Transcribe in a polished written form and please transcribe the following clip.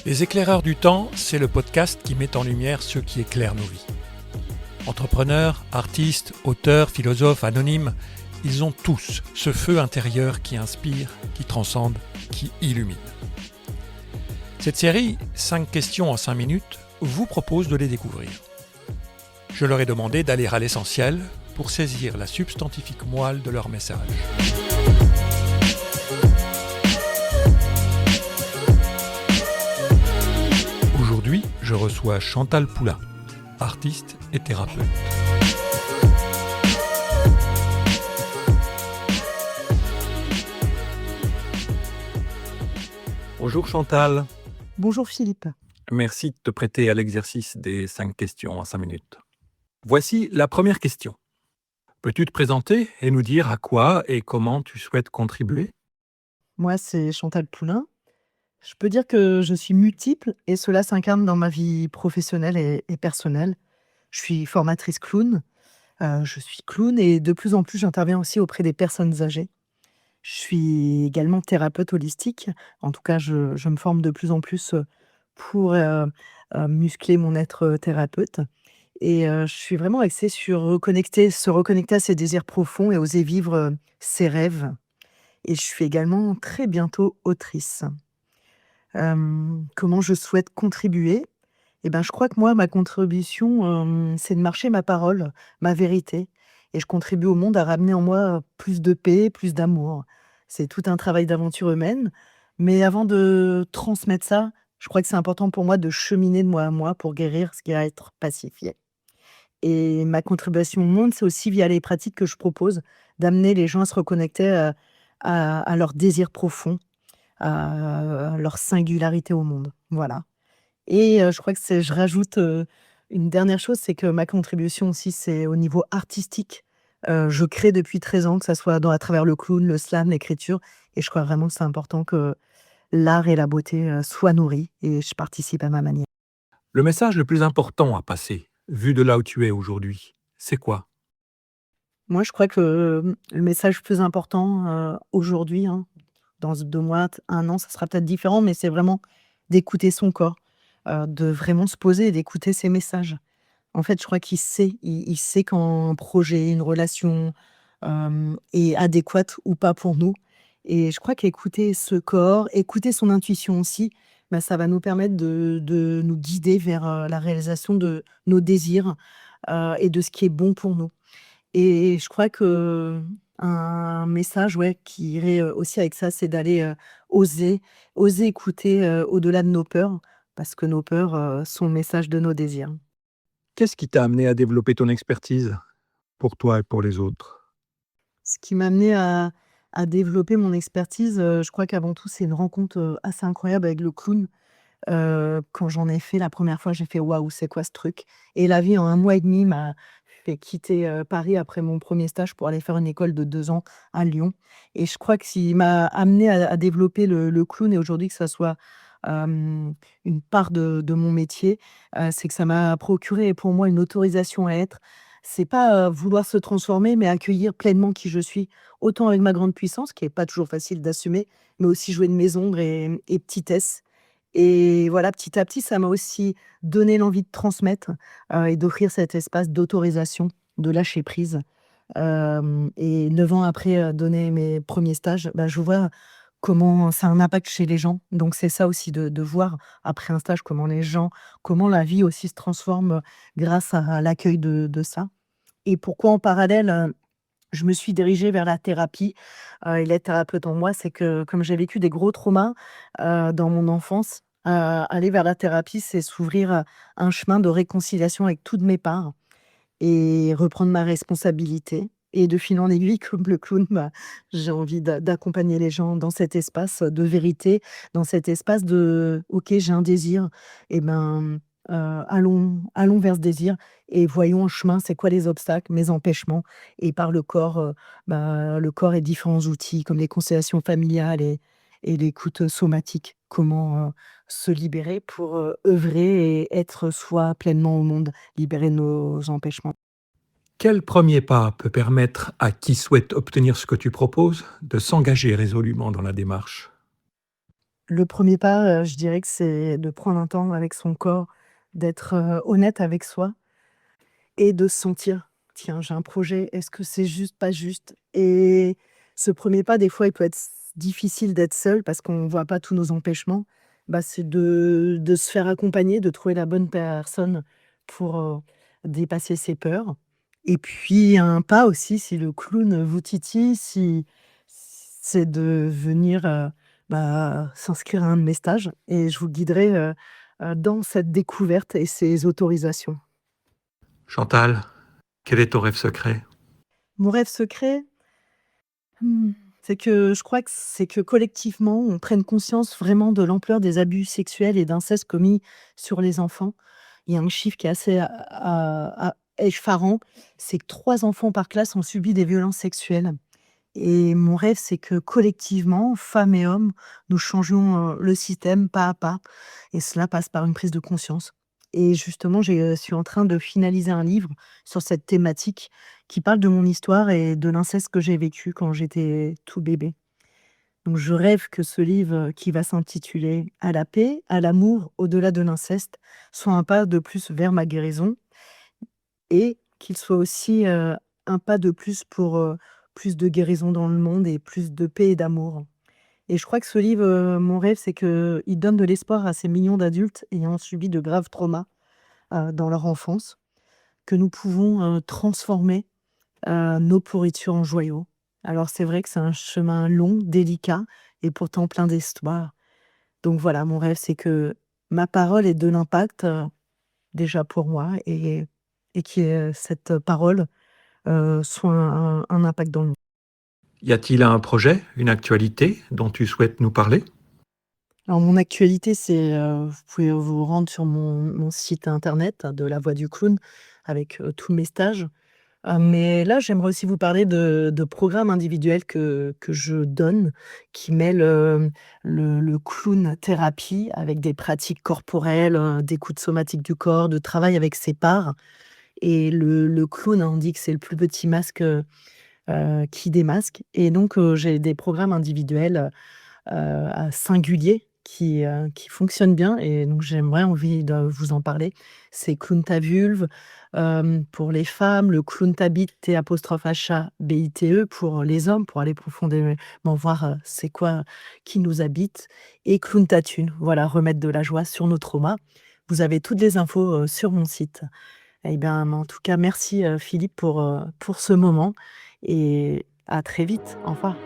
Les éclaireurs du temps, c'est le podcast qui met en lumière ceux qui éclairent nos vies. Entrepreneurs, artistes, auteurs, philosophes, anonymes, ils ont tous ce feu intérieur qui inspire, qui transcende, qui illumine. Cette série, 5 questions en 5 minutes, vous propose de les découvrir. Je leur ai demandé d'aller à l'essentiel pour saisir la substantifique moelle de leur message. Aujourd'hui, je reçois Chantal Poulain, artiste et thérapeute. Bonjour Chantal, Bonjour Philippe. merci de te prêter à l'exercice des 5 questions en 5 minutes. Voici la première question. Peux-tu te présenter et nous dire à quoi et comment tu souhaites contribuer ? Moi, c'est Chantal Poulain. Je peux dire que je suis multiple et cela s'incarne dans ma vie professionnelle et personnelle. Je suis formatrice clown, je suis clown et de plus en plus j'interviens aussi auprès des personnes âgées. Je suis également thérapeute holistique. En tout cas, je me forme de plus en plus pour muscler mon être thérapeute. Et je suis vraiment axée sur se reconnecter à ses désirs profonds et oser vivre ses rêves. Et je suis également très bientôt autrice. Comment je souhaite contribuer? Eh ben, je crois que moi, ma contribution, c'est de marcher ma parole, ma vérité et je contribue au monde à ramener en moi plus de paix, plus d'amour. C'est tout un travail d'aventure humaine, mais avant de transmettre ça, je crois que c'est important pour moi de cheminer de moi à moi pour guérir ce qui va être pacifié et ma contribution au monde, c'est aussi via les pratiques que je propose, d'amener les gens à se reconnecter à leurs désirs profonds, à leur singularité au monde. Voilà. Et je crois que je rajoute, une dernière chose, c'est que ma contribution aussi, c'est au niveau artistique. Je crée depuis 13 ans, que ça soit à travers le clown, le slam, l'écriture et je crois vraiment que c'est important que l'art et la beauté, soient nourris et je participe à ma manière. Le message le plus important à passer, vu de là où tu es aujourd'hui, c'est quoi ? Moi, je crois que, le message plus important, aujourd'hui, hein, dans 2 mois, 1 an, ça sera peut-être différent, mais c'est vraiment d'écouter son corps, de vraiment se poser et d'écouter ses messages. En fait, je crois qu'il sait quand un projet, une relation, est adéquate ou pas pour nous et je crois qu'écouter ce corps, écouter son intuition aussi, bah, ça va nous permettre de nous guider vers, la réalisation de nos désirs, et de ce qui est bon pour nous et je crois qu'un message, ouais, qui irait, aussi avec ça, c'est d'aller, oser oser écouter, au-delà de nos peurs, parce que nos peurs, sont le message de nos désirs. Qu'est-ce qui t'a amené à développer ton expertise, pour toi et pour les autres ? Ce qui m'a amené à développer mon expertise, je crois qu'avant tout, c'est une rencontre, assez incroyable avec le clown. Quand j'en ai fait la première fois, j'ai fait: «Waouh, c'est quoi ce truc?» et la vie en 1 mois et demi m'a fait quitter, Paris après mon premier stage pour aller faire une école de 2 ans à Lyon et je crois que ce qui m'a amené à développer le clown et aujourd'hui que ça soit, une part de mon métier, c'est que ça m'a procuré pour moi une autorisation à être. C'est pas, vouloir se transformer, mais accueillir pleinement qui je suis, autant avec ma grande puissance, qui est pas toujours facile d'assumer, mais aussi jouer de mes ombres et petitesse et voilà, petit à petit, ça m'a aussi donné l'envie de transmettre, et d'offrir cet espace d'autorisation, de lâcher prise. Et 9 ans après, donner mes premiers stages, bah, je vois comment ça a un impact chez les gens. Donc c'est ça aussi de voir après un stage comment la vie aussi se transforme, grâce à l'accueil de ça. Et pourquoi en parallèle, je me suis dirigée vers la thérapie, et la thérapeute en moi, c'est que comme j'ai vécu des gros traumas, dans mon enfance, aller vers la thérapie, c'est s'ouvrir à un chemin de réconciliation avec toutes mes parts et reprendre ma responsabilité et de fil en aiguille comme le clown, bah, j'ai envie d'accompagner les gens dans cet espace de vérité, dans cet espace de: «OK, j'ai un désir et ben, allons vers ce désir et voyons en chemin c'est quoi les obstacles, mes empêchements» et par le corps, bah, le corps et différents outils comme les constellations familiales et l'écoute somatique. Comment, se libérer pour, œuvrer et être soi pleinement au monde, libérer nos empêchements. Quel premier pas peut permettre à qui souhaite obtenir ce que tu proposes de s'engager résolument dans la démarche ? Le premier pas, je dirais que c'est de prendre un temps avec son corps, d'être, honnête avec soi et de se sentir: «Tiens, j'ai un projet, est-ce que c'est juste, pas juste?» Et ce premier pas, des fois, il peut être difficile d'être seul parce qu'on voit pas tous nos empêchements. Bah, c'est de se faire accompagner, de trouver la bonne personne pour, dépasser ses peurs. Et puis un pas aussi, si le clown vous titille, si c'est de venir, s'inscrire à un de mes stages et je vous guiderai, dans cette découverte et ces autorisations. Chantal, quel est ton rêve secret? Mon rêve secret, mmh, c'est que je crois que c'est que collectivement, on prenne conscience vraiment de l'ampleur des abus sexuels et d'inceste commis sur les enfants. Il y a un chiffre qui est assez effarant, c'est que 3 enfants par classe ont subi des violences sexuelles. Et mon rêve, c'est que collectivement, femmes et hommes, nous changions, le système pas à pas et cela passe par une prise de conscience. Et justement, suis en train de finaliser un livre sur cette thématique qui parle de mon histoire et de l'inceste que j'ai vécu quand j'étais tout bébé. Donc je rêve que ce livre, qui va s'intituler «À la paix, à l'amour, au-delà de l'inceste», soit un pas de plus vers ma guérison et qu'il soit aussi, un pas de plus pour, plus de guérison dans le monde et plus de paix et d'amour. Et je crois que ce livre, mon rêve, c'est qu'il donne de l'espoir à ces millions d'adultes ayant subi de graves traumas, dans leur enfance, que nous pouvons, transformer, nos pourritures en joyaux. Alors c'est vrai que c'est un chemin long, délicat et pourtant plein d'espoir. Donc voilà, mon rêve, c'est que ma parole ait de l'impact, déjà pour moi et que cette parole soit un impact dans le monde. Y a-t-il un projet, une actualité dont tu souhaites nous parler? Alors mon actualité, c'est, vous pouvez vous rendre sur mon site internet de La Voix du Clown avec, tous mes stages. Mais là, j'aimerais aussi vous parler de programmes individuels que je donne, qui mêlent, le clown thérapie avec des pratiques corporelles, d'écoute somatique du corps, de travail avec ses parts. Et le clown, on dit que c'est le plus petit masque, qui démasque. Et donc j'ai des programmes individuels, singuliers qui fonctionnent bien et donc j'aimerais envie de vous en parler. C'est Clown ta vulve, pour les femmes, le Clown ta bite, T-H-A-B-I-T-E pour les hommes, pour aller profondément voir, c'est quoi qui nous habite et Clown ta thune, voilà, remettre de la joie sur nos traumas. Vous avez toutes les infos, sur mon site. Eh bien, en tout cas, merci, Philippe pour ce moment et à très vite. Au revoir.